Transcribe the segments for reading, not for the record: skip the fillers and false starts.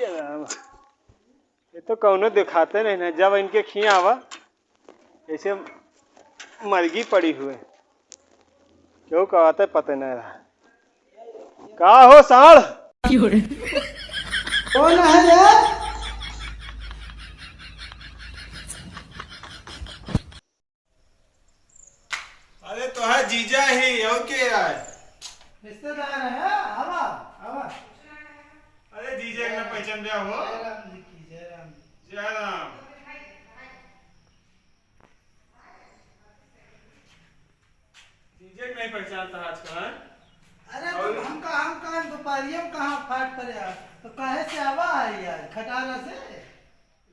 राम, ये तो कौनो दिखाते नहीं ना। जब इनके खिया आवा ऐसे मरगी पड़ी हुए क्यों कहते पता नहीं रहा। का हो साढ़ कौन है रे? अरे तो है जीजा ही और के आए रिश्तेदार है। आवा आवा। अरे जीजा ने पहचान दिया हो। जय राम जी की जय राम जी। जय राम। जीजा नहीं पहचानता आजकल। अरे तो हम कहाँ दोपहरिया में कहाँ फाट पड़े यार। तो कहे से आवा है यार खटारा से।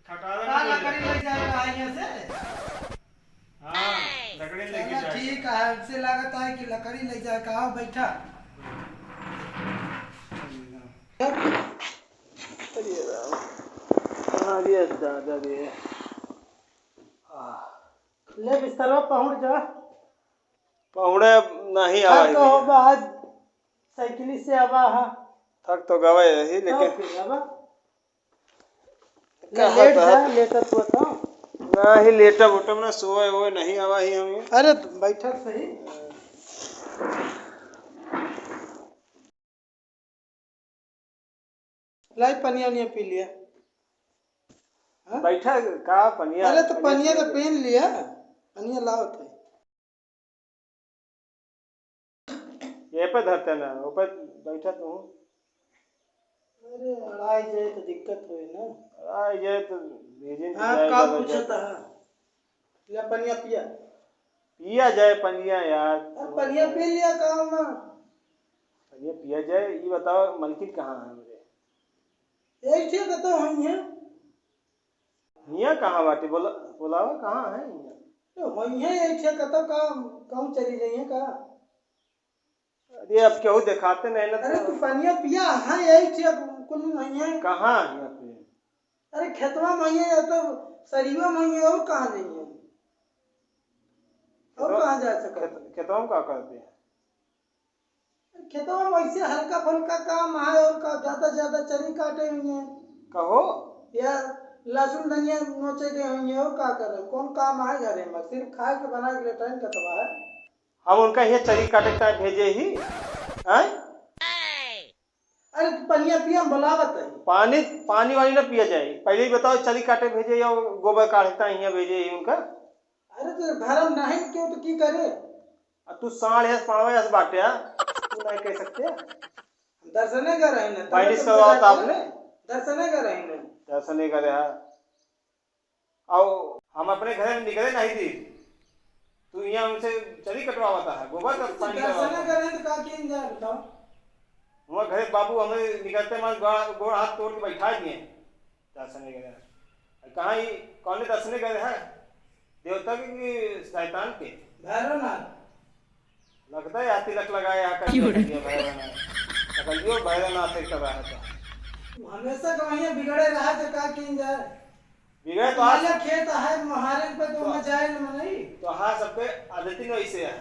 खटारा का लकड़ी ले जाएगा यहाँ से। हाँ लकड़ी लेके चलो जाएगा। ठीक है हमसे लागत है कि लकड़ी ले जाएगा। आओ बैठा। अरे राम, अरे दादा रे। ले बिस्तरवा पहुँच जा। पहुड़े नहीं थक आवा तो हो आज साइकिल से आवा है। थक तो गवाए रही तो लेकिन फिर आवा। कहा लेट था? जा लेटर तो बताओ। ना ही लेटा बोटा में सोए वो नहीं आवा ही हमें। अरे बैठा सही। लाई पनिया नहीं पी लिया। हाँ? बैठा का पनिया। अरे तो पनिया तो पीन लिया। पनिया लाओ थे। ये पे धरते ना ऊपर बैठा तो हूँ। अरे अड़ाई जाए तो दिक्कत हुई ना। ये तो भेजिन हाँ का पूछा था। लिया पनिया पिया। पिया जाए पनिया यार। अरे पनिया पी लिया काम में। पनिया पिया जाए। ये बताओ मलकिन कहाँ है मुझे। एक चीज बताओ हम यहाँ। हिया कहाँ बाटी बोलावा कहाँ है हिया। तो हम यहाँ एक चीज बताओ काम चली गई है का। अरे अब क्यों दिखाते नहीं ना। अरे तू पनिया पिया हाँ यही चीज कुल नहीं है। कहाँ हिया पे। अरे खेतवा में है तो सरीवा में है और कहाँ नहीं है। और कहाँ जा सकते। खेतों में क्या करते हैं। खेतवा में वैसे हल्का फुल्का काम है और का ज्यादा चरी काटे हुए हैं कहो या लहसुन धनिया नोचे के हुए हैं और का करे कौन काम है घरे में सिर्फ खाए के बना के लेटा कतवा है। हम उनका ये चरी काटे का भेजे ही हैं? अरे तू पनिया पिया बुलावत है। पानी वाली ना पिया जाए। पहले ही बताओ चरी काटे भेजे या गोबर काटता यहाँ भेजे ही उनका। अरे तो घर में नहीं क्यों तो की करे। तू साढ़ है पड़वा या बाटे तू नहीं कह सकते। दर्शने कर रहे हैं पहले करवाओ तो आपने दर्शने कर रहे हैं। दर्शन नहीं करे है और हम अपने घर में निकले नहीं थी। तू यहाँ उनसे चरी कटवाता है गोबर का पानी दर्शने कर रहे हैं तो का किन जाए बताओ। वहाँ घरे बाबू हमें निकलते मान गोड़ हाथ तोड़ के बैठा दिए दर्शन नहीं करे। कहाँ ही कौन दर्शन नहीं करे है देवता के कि शैतान के। भैरवनाथ लगता है या तिलक लगाया भैरवनाथ कर रहा था। हमेशा कहीं बिगड़े रहा तो का किन जाए। बिगड़े तो आज खेत है मुहारे पे तो मैं जाए न नहीं तो हाँ सब पे आदती नहीं वैसे है।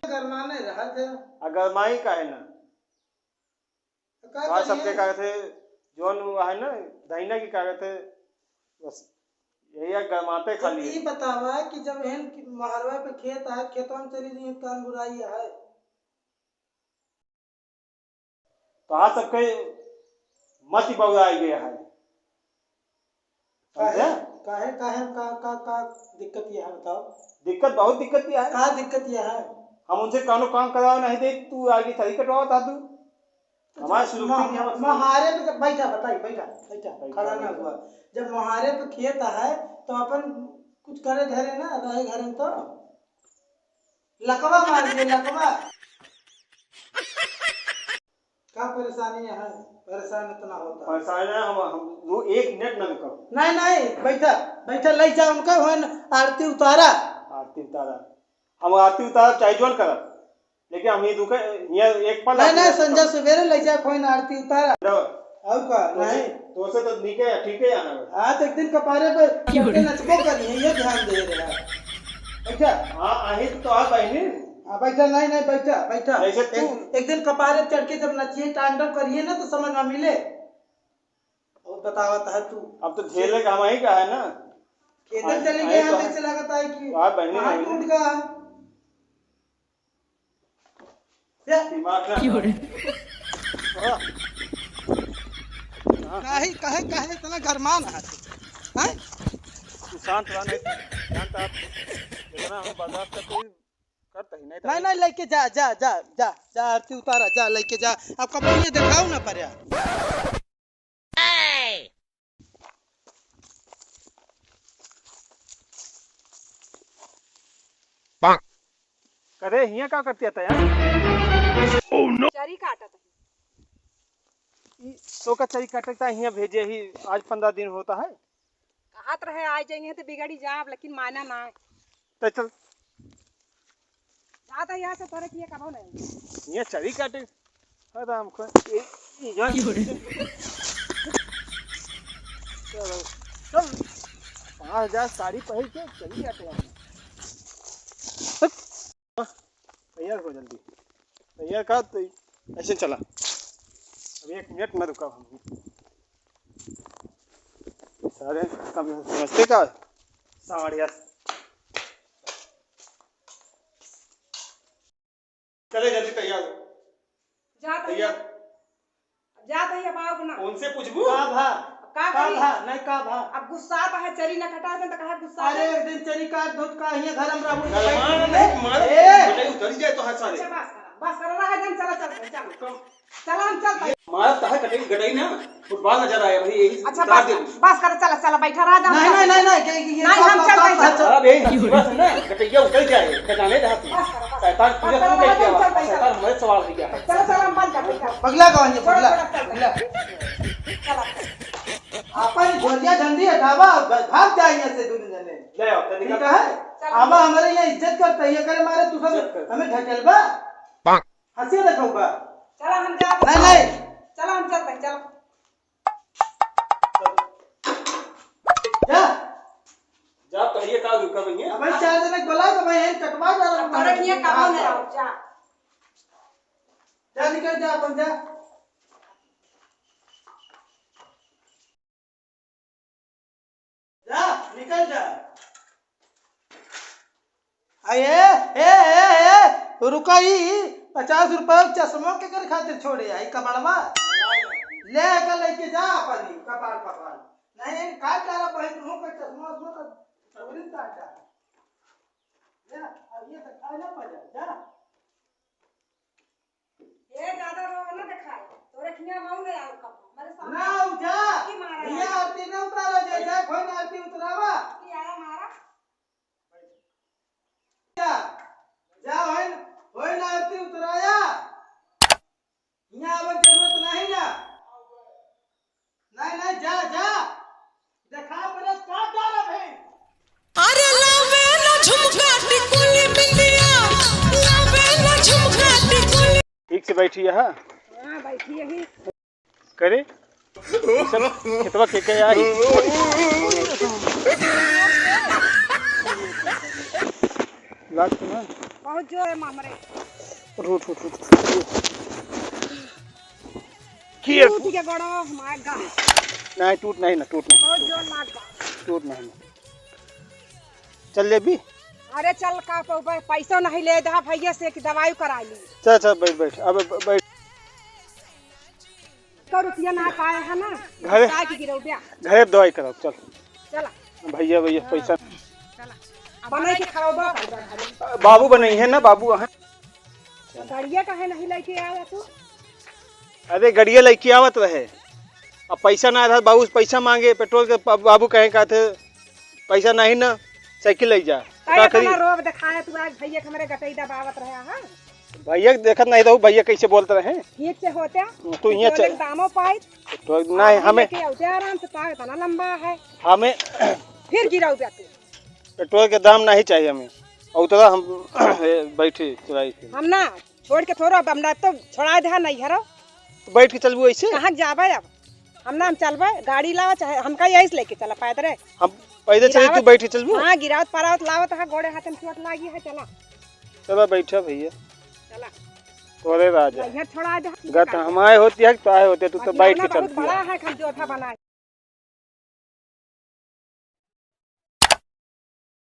गरमाने रहा थे अगर माई का है ना का सबके कागज थे जोन है ना दहीना की कागज थे बस यही गरमाते खाली। ये बतावा कि जब एहन महारवा पे खेत है खेतों में चली नहीं कान बुराई है तो आज सबके मत बउराई गया है। काहे काहे काहे का दिक्कत ये है बताओ। दिक्कत बहुत दिक्कत ये है। का दिक्कत ये है। हम उनसे कानों काम करवा नहीं दे तू आगे सही कटवाओ था तू हमारे शुरू महारे पे जब बैठा बताइए बैठा खड़ा ना हुआ। जब महारे पे खेत है तो अपन कुछ करे घरे ना रहे घरे में तो लकवा मार दिए लकवा। का परेशानी है परेशान इतना होता है। परेशान है हम एक मिनट ना रुको। नहीं बैठा ले जा उनका आरती उतारा। आरती उतारा हम आरती उतारा चाहे जोन कर लेकिन हम ये दुखे ये एक पल नहीं संजय सवेरे ले जा कोई आरती उतारा और का नहीं तो से तो निके ठीक है आना। हां तो एक दिन कपारे पे नचबो करी है ये ध्यान दे रहा है। बैठा हां आही तो आ बहनी हां बैठा नहीं बैठा जैसे तू एक दिन कपारे चढ़ के जब नचिए तांडव करिए ना तो समझ में मिले। बतावत है तू। अब तो झेले का हम ही का है ना। किधर चले गए हैं? कैसे लगता है कि आप बहने हाथ नहीं टूट गया है? दिमाग ना काहे काहे इतना गरमान है तू? हैं? शांत रहा, नहीं शांत आप जितना हम बर्दाश्त करते ही करते ही नहीं। नहीं लेके जा जा जा जा जा आरती उतारा, जा लेके जा। अब कब ये दिखाओ ना पर यार। अरे हिया क्या करती था यार? चरी काटत है। तो का चरी काटता हिया भेजे ही आज 15 दिन होता है। कहत रहे आ जाएंगे तो बिगड़ी जाब, लेकिन माना ना। तो चल जाता यहाँ से तोरे किए कबो नहीं। हिया चरी काटे आराम को चल 5000 साड़ी पहन के चली काटे। तैयार हो जल्दी, तैयार का तो ऐसे चला। अब 1 मिनट न रुका हम सारे कम समझते का साड़िया। चले जल्दी तैयार हो। जात है तैयार जात है अब आओ ना। उनसे पूछबू का भा का का करी? भा नहीं का भा। अब गुस्सा है चरी न कटा दे तो कहा गुस्सा अरे है। एक दिन चरी काट धोत का हिया घर में रहू। गलमान नहीं मार ए! नहीं उतर जाए तो हाथ सारे अच्छा बस कर रहा है जन। चला चला हम चल। मारा ताहे कटे गटाई ना फुटबॉल नजर आया भाई यही अच्छा उतार दे। बस कर। चला चला बैठा रहा था। नहीं ये नहीं, हम चल बैठा। अब यही बस ना गटैया उतर जाए खजाने दे हाथ में। शैतान तुझे तुम देख के आवा शैतान हमारे सवाल हो गया। चलो चलो हम बंद कर बैठा। पगला कौन है पगला? चला अपन गोलियां झंडी हटावा भाग जाए यहाँ से दूर जने। ले आओ तनिक ठीक है आबा हमारे यहाँ इज्जत करता है, ये करे मारे तू सब हमें ढकेलबा हंसी देखोगा। चला हम जा। नहीं चला हम चलते हैं। चलो जा जा कहिए का रुका भैया। अब 4 दिन बोला तो मैं यहीं कटवा जा रहा हूं। तोरे किए कबो नहीं आओ। जा जा निकल जा अपन जा। जा निकल जा। आये ए रुका ही 50 रुपए चश्मों के कर खातिर छोड़े आई कबाड़वा ले कर लेके जा अपन कबाड़ कबाड़। नहीं काट डाला पहले तुम का चश्मा उसमें का चोरी काट डाला। जा अब ये तो खा ना मजा जा। ये ज्यादा रो ना दिखाए। तोरे किए माऊ नहीं आओ कब मेरे सामने। ना जा की मारा ये आरती ना उतारा जा जा कोई ना आरती उतरावा की आया मारा। जा जा होय ना आरती उतराया यहाँ अब जरूरत नहीं ना। नहीं जा जा देखा पर काट डाला भाई। अरे लावे ना झुमका टिकुली बिंदिया, लावे ना झुमका टिकुली। ठीक से बैठी है। हां बैठी यही करे सब खेतवा के आई लाग तो ना बहुत जोर है मामरे। रूट टूट के गड़ो मार गा। नहीं टूट नहीं ना टूट नहीं बहुत जोर लाग गा। टूट नहीं चल ले भी। अरे चल का पैसा नहीं ले दा भैया से कि दवाई करा ली। चल बैठ अब बैठ। तो रुपया ना पाए है ना घरे का की गिरौ बिया। घरे दवाई कराओ चल। चला भैया पैसा चला बना के खराबा कर। बाबू बनाई है ना बाबू है। गाड़िया काहे नहीं लेके आया तू? अरे गड़िया लेके आवत रहे अब पैसा ना था बाबू पैसा मांगे पेट्रोल के बाबू कहे का थे पैसा नहीं ना साइकिल ले जा का करी। रोब दिखाया तू आज भैया के हमरे गटई दबावत रहा है। भैया देखत नहीं रहू भैया कैसे बोलते रहे ठीक से होते तू यहाँ चल दामो पाए तो नहीं हमें के आउते आराम से पाए इतना लंबा है हमें फिर गिराऊ पे तू। पेट्रोल के दाम नहीं चाहिए हमें और उतना हम बैठे चुराई थे। हम ना छोड़ के थोड़ा हमरा तो छोड़ा दे नहीं हरो बैठ के चलबू ऐसे कहां जाबे। अब हम ना हम चलबे गाड़ी लावा चाहे हमका यही से लेके चला पैदल है। हम पैदल चले तू बैठ के चलबू। हां गिरावत पारावत लावत है गोड़े हाथ में चोट लागी है। चला चलो बैठा भैया चला तोरे राजा भैया छोड़ा दे गत हमारे होती है तो आए होते तू तो बैठ के चलती बड़ा है हम जो था बनाए।